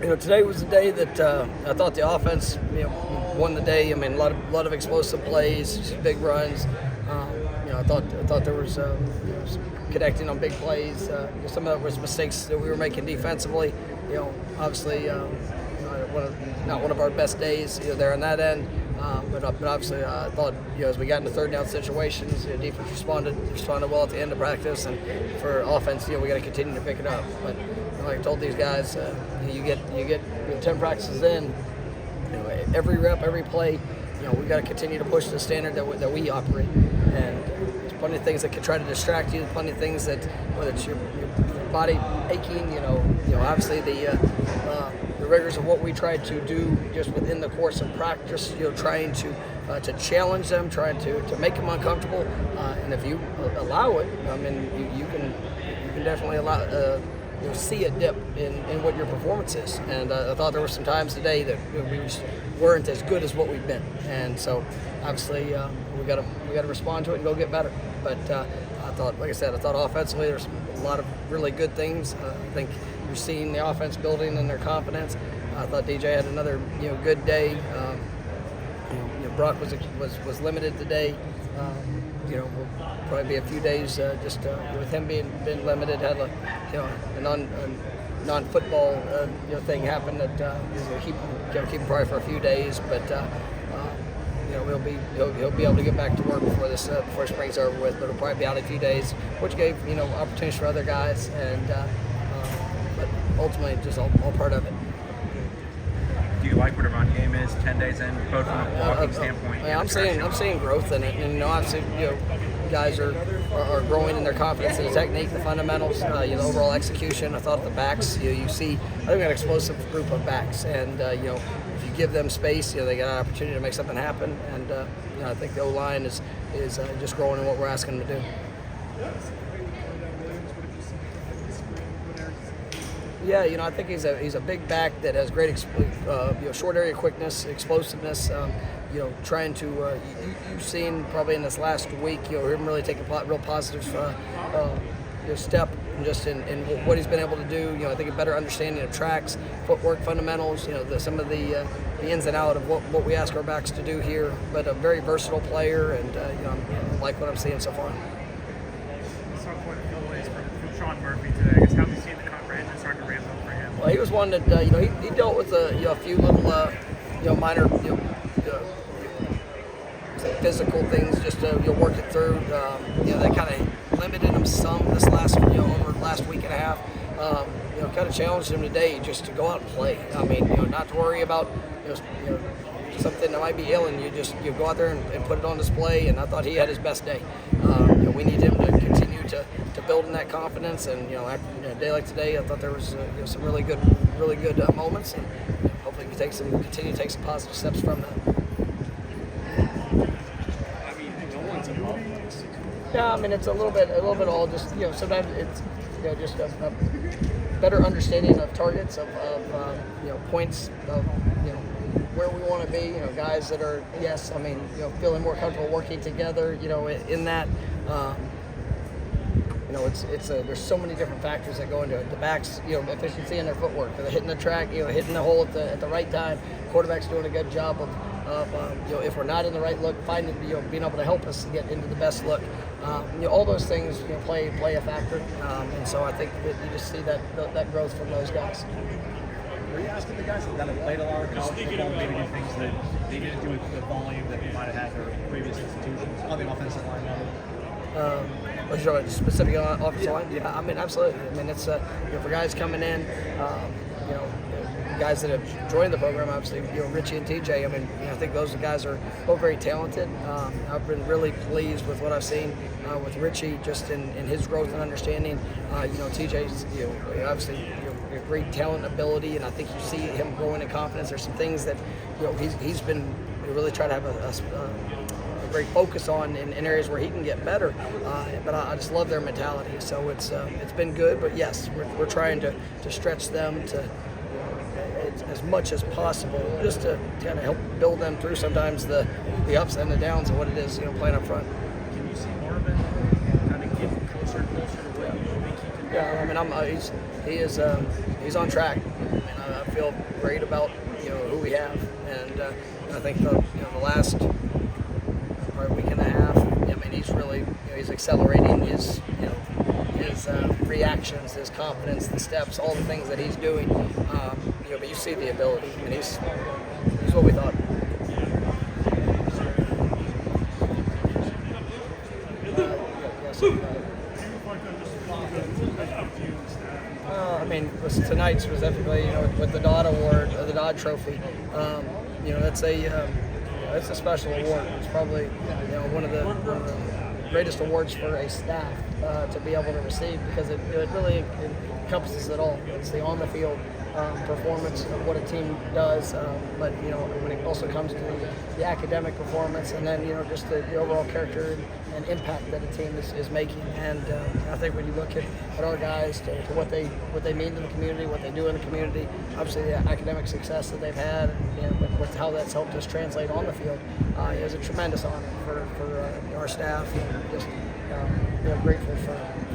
Today was the day that I thought the offense, won the day. I mean, a lot of explosive plays, big runs. I thought there was connecting on big plays. Some of that was mistakes that we were making defensively. Obviously, not one of our best days, there on that end. But obviously, I thought, as we got into third down situations, defense responded well at the end of practice, and for offense, we got to continue to pick it up. But like I told these guys, you get 10 practices in, every rep, every play, we got to continue to push the standard that we operate. And there's plenty of things that can try to distract you. Plenty of things that, whether it's your body aching, obviously the rigors of what we try to do just within the course of practice, trying to challenge them, trying to make them uncomfortable, and if you allow it, I mean, you can definitely allow. See a dip in what your performance is, and I thought there were some times today that we just weren't as good as what we've been, and so obviously we got to respond to it and go get better. But I thought, like I said, offensively there's a lot of really good things. I think you're seeing the offense building in their confidence. I thought DJ had another good day. Brock was limited today. Will probably be a few days just with him being limited. Had a non-football thing happen that keep him probably for a few days, but he'll be able to get back to work before spring's over with. But he'll probably be out a few days, which gave opportunities for other guys, and but ultimately just all part of it. Do you like where the run game is 10 days in, both from a blocking standpoint? I'm seeing growth in it, and obviously guys are growing in their confidence in the technique, the fundamentals, the overall execution. I thought the backs, you see, I think we got an explosive group of backs, and if you give them space, they got an opportunity to make something happen, and I think the O-line is just growing in what we're asking them to do. Yeah, I think he's a big back that has great short area quickness, explosiveness. Trying to you've seen probably in this last week, him really take a real positive step just in what he's been able to do. I think a better understanding of tracks, footwork, fundamentals. Some of the ins and out of what we ask our backs to do here. But a very versatile player, and I like what I'm seeing so far. We saw quite a few plays from Sean Murphy today. I guess how have you seen the comprehension starting to ramp up for him? Well, he was one that he dealt with a few little minor physical things just to work it through. They kind of limited him some this last over the last week and a half. Kind of challenged him today just to go out and play. I mean, not to worry about something that might be ailing you. Just go out there and put it on display. And I thought he had his best day. We need him to continue to build in that confidence. And a day like today, I thought there was some really good moments, and hopefully he can continue to take some positive steps from that. Yeah, I mean it's a little bit all just sometimes it's just a better understanding of targets of points of where we want to be. Guys that are feeling more comfortable working together. In that. There's so many different factors that go into it. The backs, efficiency in their footwork, they're hitting the track, hitting the hole at the right time. Quarterback's doing a good job of if we're not in the right look, finding being able to help us get into the best look. All those things play a factor, and so I think that you just see that growth from those guys. Were you asking the guys that have played a lot of college football maybe do things that they didn't do with the volume that they might have had their previous institutions on the offensive line level? Specific offensive line? Yeah, I mean, absolutely. I mean, it's for guys coming in, guys that have joined the program, obviously, Richie and TJ. I mean, I think those guys are both very talented. I've been really pleased with what I've seen with Richie, just in his growth and understanding. TJ's obviously great talent and ability, and I think you see him growing in confidence. There's some things that he's been really trying to have a great focus on in areas where he can get better, but I just love their mentality. So it's been good, but yes, we're trying to stretch them to as much as possible, just to kind of help build them through sometimes the ups and the downs of what it is playing up front. Can you see more of it kind of get closer and closer to what you think he can do? Yeah, I mean he's on track. I mean, feel great about who we have, and I think the last probably week and a half, I mean, he's really he's accelerating his his reactions, his confidence, the steps, all the things that he's doing. But you see the ability. I mean, he's what we thought. I mean, tonight specifically, with the Dodd Award, or the Dodd Trophy, that's a special award. It's probably one of the greatest awards for a staff to be able to receive, because it really encompasses it all. It's the on the field performance of what a team does, but when it also comes to the academic performance, and then just the overall character and impact that a team is making. And I think when you look at our guys to what they mean to the community, what they do in the community, obviously the academic success that they've had, and with how that's helped us translate on the field, it was a tremendous honor for our staff, and just grateful for